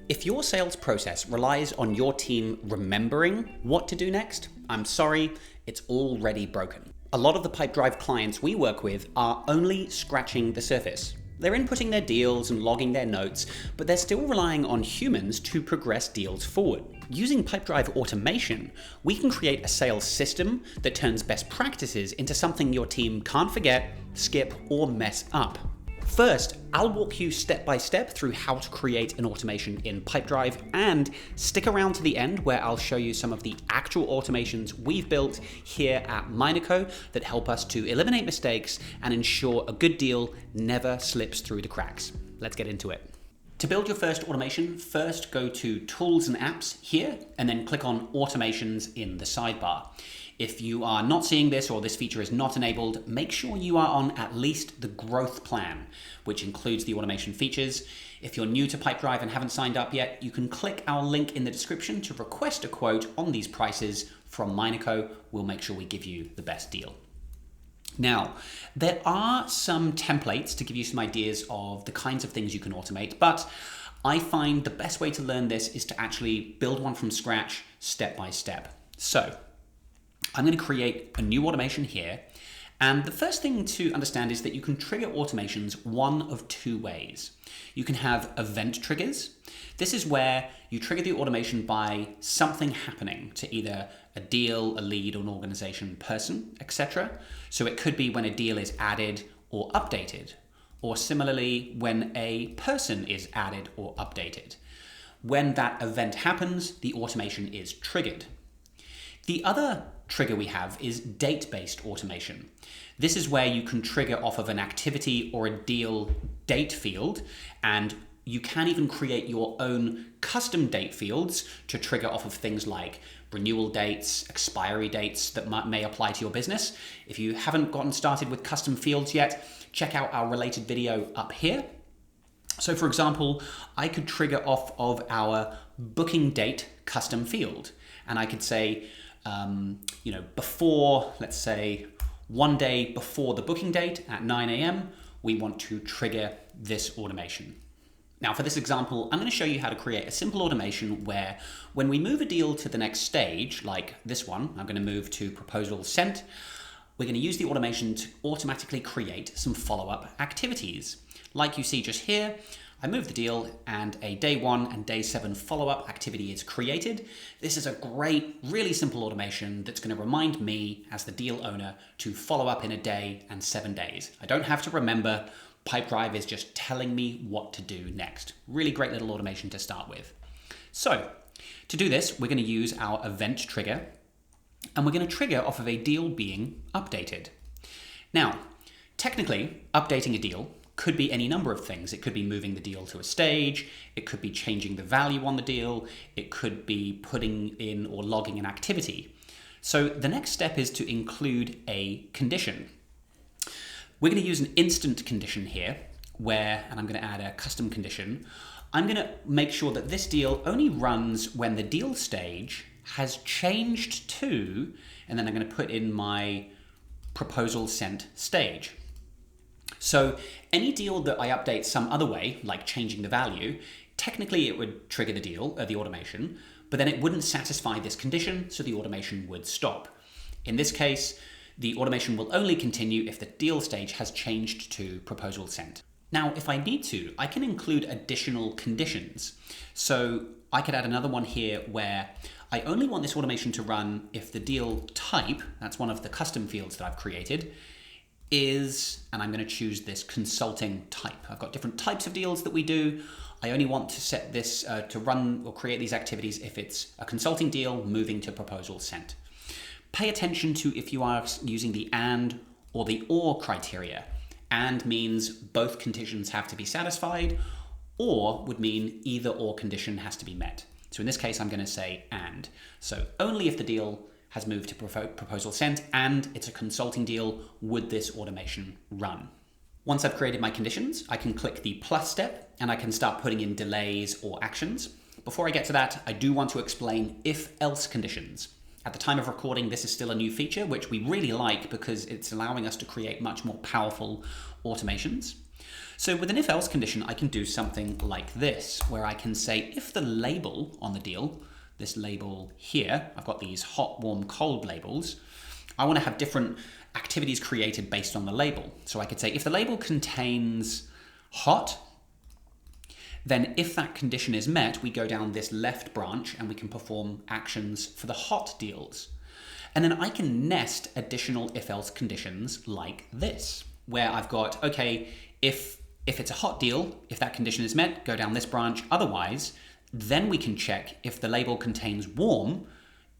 If your sales process relies on your team remembering what to do next, I'm sorry, it's already broken. A lot of the Pipedrive clients we work with are only scratching the surface. They're inputting their deals and logging their notes, but they're still relying on humans to progress deals forward. Using Pipedrive automation, we can create a sales system that turns best practices into something your team can't forget, skip, or mess up. First, I'll walk you step by step through how to create an automation in Pipedrive, and stick around to the end where I'll show you some of the actual automations we've built here at MinorCo that help us to eliminate mistakes and ensure a good deal never slips through the cracks. Let's get into it. To build your first automation, first go to Tools and Apps here, and then click on Automations in the sidebar. If you are not seeing this or this feature is not enabled, make sure you are on at least the growth plan, which includes the automation features. If you're new to Pipedrive and haven't signed up yet, you can click our link in the description to request a quote on these prices from MinorCo. We'll make sure we give you the best deal. Now, there are some templates to give you some ideas of the kinds of things you can automate, but I find the best way to learn this is to actually build one from scratch, step by step. So, I'm going to create a new automation here, and the first thing to understand is that you can trigger automations one of two ways. You can have event triggers. This is where you trigger the automation by something happening to either a deal, a lead, or an organization, person, etc. So it could be when a deal is added or updated, or similarly when a person is added or updated. When that event happens, the automation is triggered. The other trigger we have is date-based automation. This is where you can trigger off of an activity or a deal date field, and you can even create your own custom date fields to trigger off of things like renewal dates, expiry dates that may apply to your business. If you haven't gotten started with custom fields yet, check out our related video up here. So for example, I could trigger off of our booking date custom field, and I could say, before, let's say, one day before the booking date at 9 a.m., we want to trigger this automation. Now for this example, I'm going to show you how to create a simple automation where when we move a deal to the next stage, like this one, I'm going to move to proposal sent, we're going to use the automation to automatically create some follow-up activities. Like you see just here, I move the deal and a day 1 and day 7 follow-up activity is created. This is a great, really simple automation that's going to remind me as the deal owner to follow up in a day and 7 days. I don't have to remember. Pipedrive is just telling me what to do next. Really great little automation to start with. So to do this, we're going to use our event trigger, and we're going to trigger off of a deal being updated. Now, technically, updating a deal could be any number of things. It could be moving the deal to a stage, it could be changing the value on the deal, it could be putting in or logging an activity. So the next step is to include a condition. We're going to use an instant condition here where, and I'm going to add a custom condition, I'm going to make sure that this deal only runs when the deal stage has changed to, and then I'm going to put in my proposal sent stage. So any deal that I update some other way, like changing the value, technically it would trigger the deal, the automation, but then it wouldn't satisfy this condition, so the automation would stop. In this case, the automation will only continue if the deal stage has changed to proposal sent. Now, if I need to, I can include additional conditions. So I could add another one here where I only want this automation to run if the deal type, that's one of the custom fields that I've created, is, and I'm going to choose this consulting type. I've got different types of deals that we do. I only want to set this to run or create these activities if it's a consulting deal moving to proposal sent. Pay attention to if you are using the and or the or criteria. And means both conditions have to be satisfied, or would mean either or condition has to be met. So in this case, I'm going to say and. So only if the deal has moved to proposal sent and it's a consulting deal would this automation run. Once I've created my conditions, I can click the plus step and I can start putting in delays or actions. Before I get to that, I do want to explain if-else conditions. At the time of recording, this is still a new feature, which we really like because it's allowing us to create much more powerful automations. So with an if-else condition, I can do something like this, where I can say if the label on the deal, this label here, I've got these hot, warm, cold labels, I want to have different activities created based on the label. So I could say if the label contains hot, then if that condition is met, we go down this left branch and we can perform actions for the hot deals. And then I can nest additional if-else conditions like this, where I've got, okay, if it's a hot deal, if that condition is met, go down this branch. Otherwise, then we can check if the label contains warm.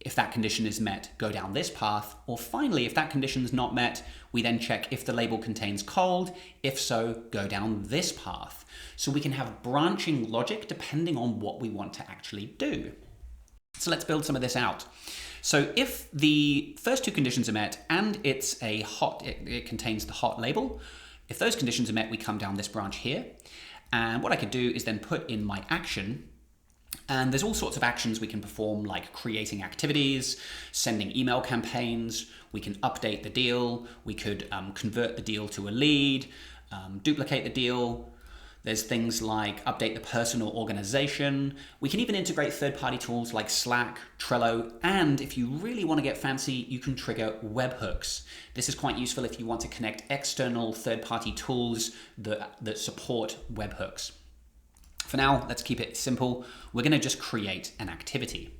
If that condition is met, go down this path. Or finally, if that condition is not met, we then check if the label contains cold. If so, go down this path. So we can have branching logic depending on what we want to actually do. So let's build some of this out. So if the first two conditions are met and it's a hot, it contains the hot label, if those conditions are met, we come down this branch here. And what I could do is then put in my action. And there's all sorts of actions we can perform, like creating activities, sending email campaigns, we can update the deal, we could convert the deal to a lead, duplicate the deal. There's things like update the person or organization. We can even integrate third-party tools like Slack, Trello, and if you really want to get fancy, you can trigger webhooks. This is quite useful if you want to connect external third-party tools that support webhooks. For now, let's keep it simple. We're going to just create an activity.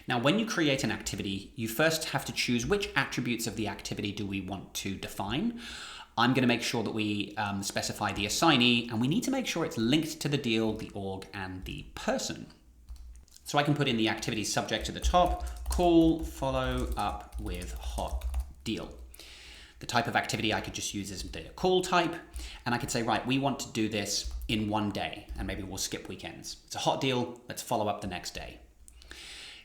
Now, when you create an activity, you first have to choose which attributes of the activity do we want to define. I'm going to make sure that we specify the assignee, and we need to make sure it's linked to the deal, the org, and the person. So I can put in the activity subject at the top, call, follow up with hot deal. The type of activity I could just use is the call type, and I could say, right, we want to do this in one day, and maybe we'll skip weekends. It's a hot deal, let's follow up the next day.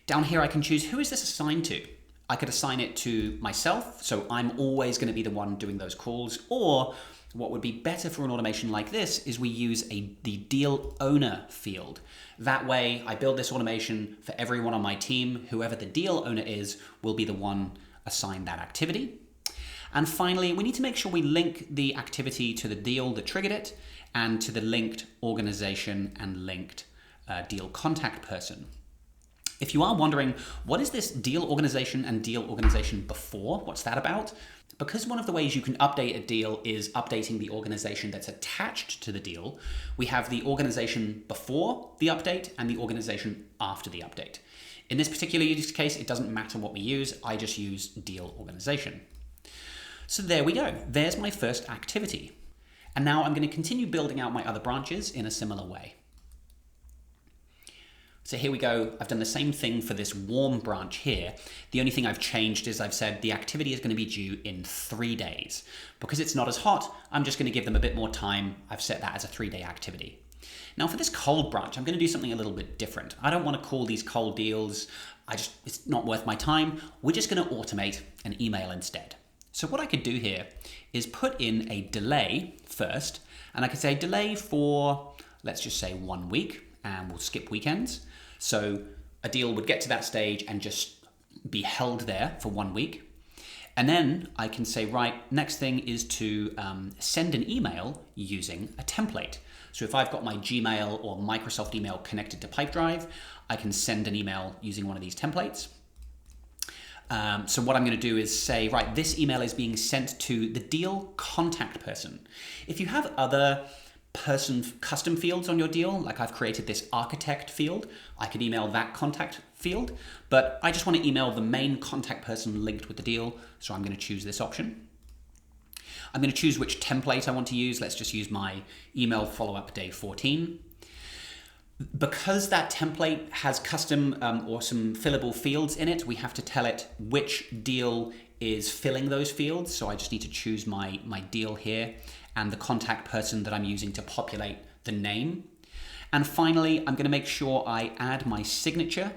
Down here I can choose who is this assigned to. I could assign it to myself, so I'm always going to be the one doing those calls, or what would be better for an automation like this is we use the deal owner field. That way I build this automation for everyone on my team. Whoever the deal owner is will be the one assigned that activity. And finally, we need to make sure we link the activity to the deal that triggered it and to the linked organization and linked deal contact person. If you are wondering, what is this deal organization and deal organization before? What's that about? Because one of the ways you can update a deal is updating the organization that's attached to the deal, we have the organization before the update and the organization after the update. In this particular use case, it doesn't matter what we use. I just use deal organization. So there we go. There's my first activity. And now I'm going to continue building out my other branches in a similar way. So here we go. I've done the same thing for this warm branch here. The only thing I've changed is I've said the activity is going to be due in 3 days. Because it's not as hot, I'm just going to give them a bit more time. I've set that as a 3-day activity. Now for this cold branch, I'm going to do something a little bit different. I don't want to call these cold deals. It's not worth my time. We're just going to automate an email instead. So what I could do here is put in a delay first, and I could say delay for, let's just say 1 week, and we'll skip weekends. So a deal would get to that stage and just be held there for 1 week. And then I can say, right, next thing is to send an email using a template. So if I've got my Gmail or Microsoft email connected to Pipedrive, I can send an email using one of these templates. So what I'm going to do is say, right, this email is being sent to the deal contact person. If you have other person custom fields on your deal, like I've created this architect field, I could email that contact field, but I just want to email the main contact person linked with the deal, so I'm going to choose this option. I'm going to choose which template I want to use. Let's just use my email follow-up day 14. Because that template has custom or some fillable fields in it, we have to tell it which deal is filling those fields. So I just need to choose my deal here and the contact person that I'm using to populate the name. And finally, I'm going to make sure I add my signature,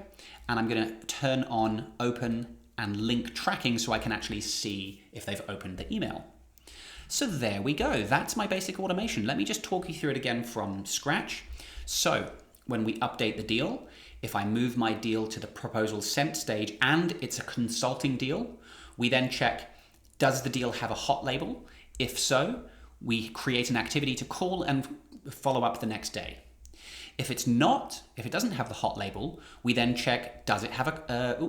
and I'm going to turn on open and link tracking so I can actually see if they've opened the email. So there we go. That's my basic automation. Let me just talk you through it again from scratch. So when we update the deal, if I move my deal to the proposal sent stage and it's a consulting deal, we then check, does the deal have a hot label? If so, we create an activity to call and follow up the next day. If it doesn't have the hot label, we then check, does it have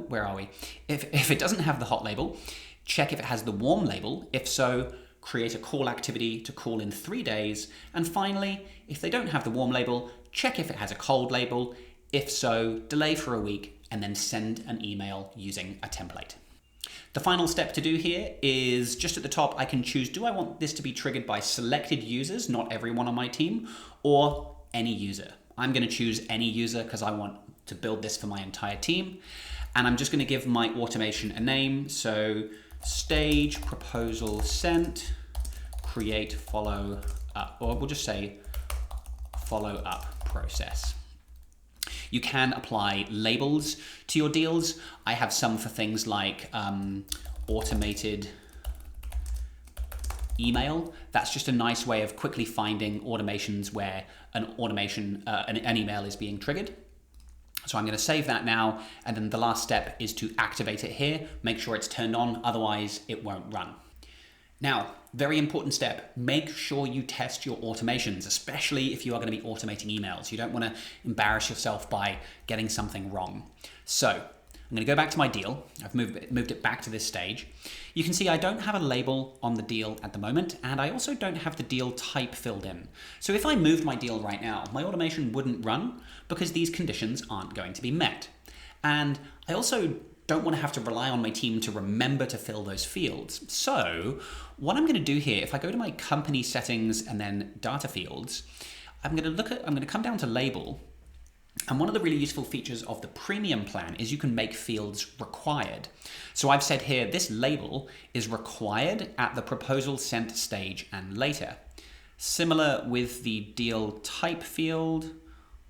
where are we? If it doesn't have the hot label, check if it has the warm label. If so, create a call activity to call in 3 days. And finally, if they don't have the warm label, check if it has a cold label. If so, delay for a week and then send an email using a template. The final step to do here is just at the top, I can choose, do I want this to be triggered by selected users, not everyone on my team, or any user? I'm going to choose any user because I want to build this for my entire team. And I'm just going to give my automation a name. So stage proposal sent, create follow up, or we'll just say follow up process. You can apply labels to your deals. I have some for things like automated email. That's just a nice way of quickly finding automations where an email is being triggered. So I'm going to save that now, and then the last step is to activate it here. Make sure it's turned on, otherwise it won't run. Now, very important step, make sure you test your automations, especially if you are going to be automating emails. You don't want to embarrass yourself by getting something wrong. So I'm going to go back to my deal. I've moved it back to this stage. You can see I don't have a label on the deal at the moment, and I also don't have the deal type filled in. So if I moved my deal right now, my automation wouldn't run because these conditions aren't going to be met. And I also don't want to have to rely on my team to remember to fill those fields. So what I'm going to do here, if I go to my company settings and then data fields, I'm going to come down to label. And one of the really useful features of the premium plan is you can make fields required. So I've said here, this label is required at the proposal sent stage and later. Similar with the deal type field.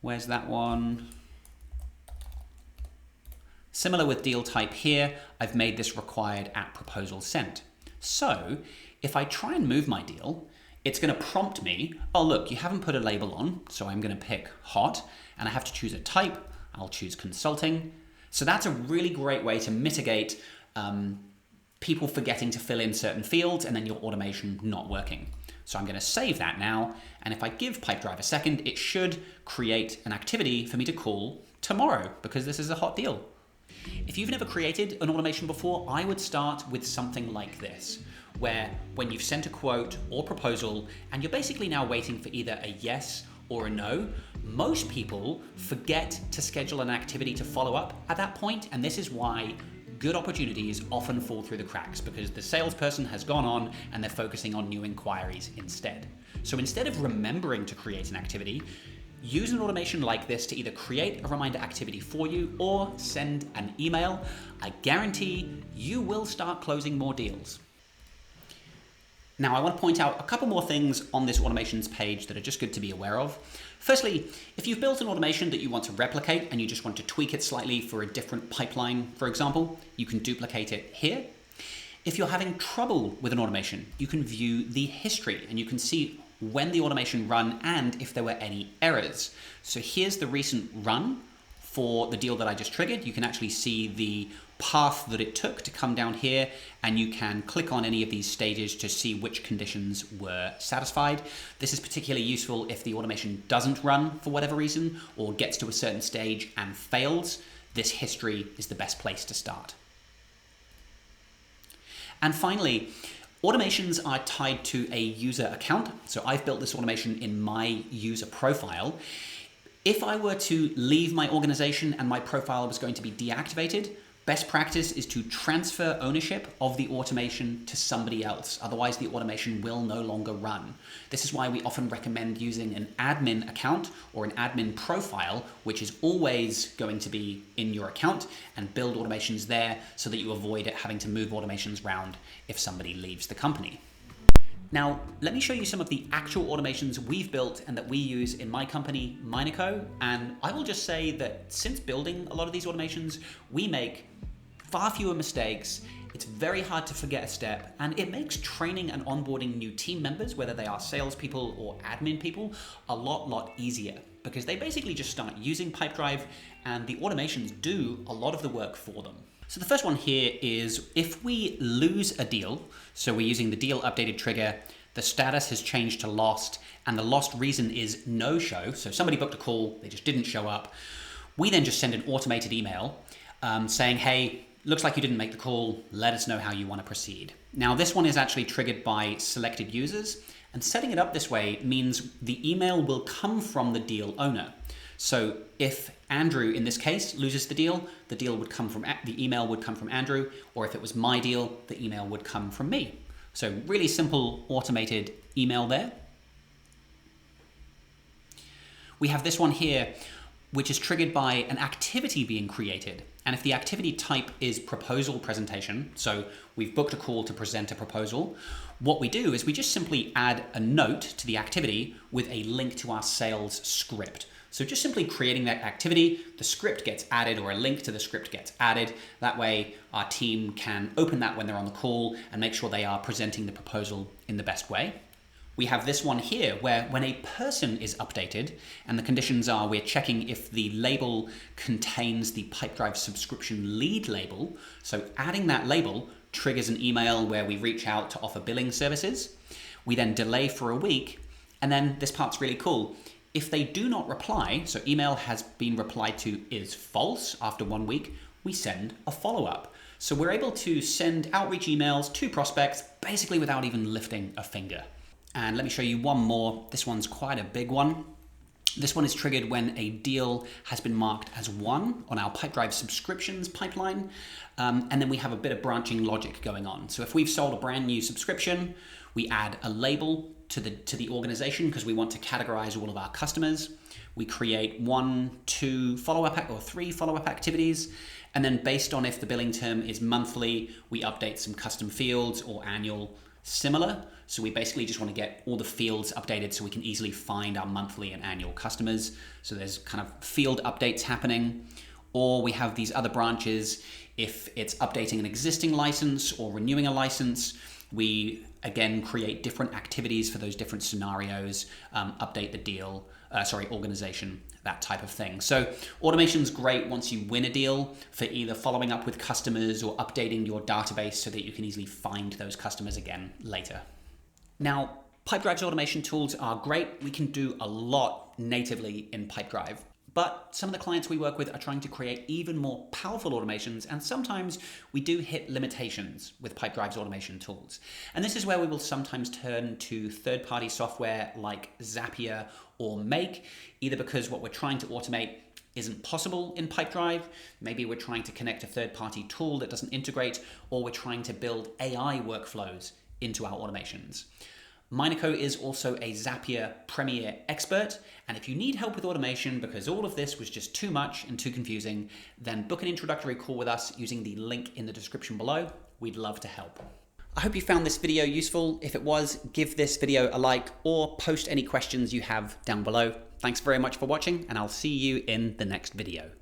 Where's that one? Similar with deal type here, I've made this required at proposal sent. So if I try and move my deal, it's going to prompt me, oh look, you haven't put a label on, so I'm going to pick hot, and I have to choose a type. I'll choose consulting. So that's a really great way to mitigate people forgetting to fill in certain fields and then your automation not working. So I'm going to save that now, and if I give Pipedrive a second, it should create an activity for me to call tomorrow because this is a hot deal. If you've never created an automation before, I would start with something like this, where when you've sent a quote or proposal and you're basically now waiting for either a yes or a no, most people forget to schedule an activity to follow up at that point, and this is why good opportunities often fall through the cracks because the salesperson has gone on and they're focusing on new inquiries instead. So instead of remembering to create an activity, use an automation like this to either create a reminder activity for you or send an email. I guarantee you will start closing more deals. Now, I want to point out a couple more things on this automations page that are just good to be aware of. Firstly, if you've built an automation that you want to replicate and you just want to tweak it slightly for a different pipeline, for example, you can duplicate it here. If you're having trouble with an automation, you can view the history and you can see when the automation ran and if there were any errors. So here's the recent run for the deal that I just triggered. You can actually see the path that it took to come down here, and you can click on any of these stages to see which conditions were satisfied. This is particularly useful if the automation doesn't run for whatever reason or gets to a certain stage and fails. This history is the best place to start. And finally, automations are tied to a user account. So I've built this automation in my user profile. If I were to leave my organization and my profile was going to be deactivated, best practice is to transfer ownership of the automation to somebody else. Otherwise, the automation will no longer run. This is why we often recommend using an admin account or an admin profile, which is always going to be in your account, and build automations there so that you avoid having to move automations around if somebody leaves the company. Now, let me show you some of the actual automations we've built and that we use in my company, MinorCo. And I will just say that since building a lot of these automations, we make far fewer mistakes. It's very hard to forget a step, and it makes training and onboarding new team members, whether they are salespeople or admin people, a lot easier because they basically just start using Pipedrive and the automations do a lot of the work for them. So the first one here is if we lose a deal, so we're using the deal updated trigger, the status has changed to lost, and the lost reason is no show. So somebody booked a call, they just didn't show up. We then just send an automated email saying, hey, looks like you didn't make the call. Let us know how you want to proceed. Now, this one is actually triggered by selected users, and setting it up this way means the email will come from the deal owner. So if Andrew, in this case, loses the deal would come from the email would come from Andrew, or if it was my deal, the email would come from me. So really simple automated email there. We have this one here, which is triggered by an activity being created. And if the activity type is proposal presentation, so we've booked a call to present a proposal, what we do is we just simply add a note to the activity with a link to our sales script. So just simply creating that activity, the script gets added, or a link to the script gets added. That way our team can open that when they're on the call and make sure they are presenting the proposal in the best way. We have this one here where when a person is updated, and the conditions are we're checking if the label contains the Pipedrive subscription lead label. So adding that label triggers an email where we reach out to offer billing services. We then delay for a week, and then this part's really cool. If they do not reply, so email has been replied to is false after 1 week, we send a follow-up. So we're able to send outreach emails to prospects basically without even lifting a finger. And let me show you one more. This one's quite a big one. This one is triggered when a deal has been marked as won on our Pipedrive subscriptions pipeline. And then we have a bit of branching logic going on. So if we've sold a brand new subscription, we add a label to the organization because we want to categorize all of our customers. We create 1, 2 follow-up or 3 follow-up activities. And then based on if the billing term is monthly, we update some custom fields, or annual similar. So we basically just want to get all the fields updated so we can easily find our monthly and annual customers. So there's kind of field updates happening. Or we have these other branches. If it's updating an existing license or renewing a license, we again create different activities for those different scenarios, update the deal, organization, that type of thing. So automation's great once you win a deal for either following up with customers or updating your database so that you can easily find those customers again later. Now, Pipedrive's automation tools are great. We can do a lot natively in Pipedrive. But some of the clients we work with are trying to create even more powerful automations, and sometimes we do hit limitations with Pipedrive's automation tools. And this is where we will sometimes turn to third-party software like Zapier or Make, either because what we're trying to automate isn't possible in Pipedrive, maybe we're trying to connect a third-party tool that doesn't integrate, or we're trying to build AI workflows into our automations. MinorCo is also a Zapier Premier expert, and if you need help with automation because all of this was just too much and too confusing, then book an introductory call with us using the link in the description below. We'd love to help. I hope you found this video useful. If it was, give this video a like or post any questions you have down below. Thanks very much for watching, and I'll see you in the next video.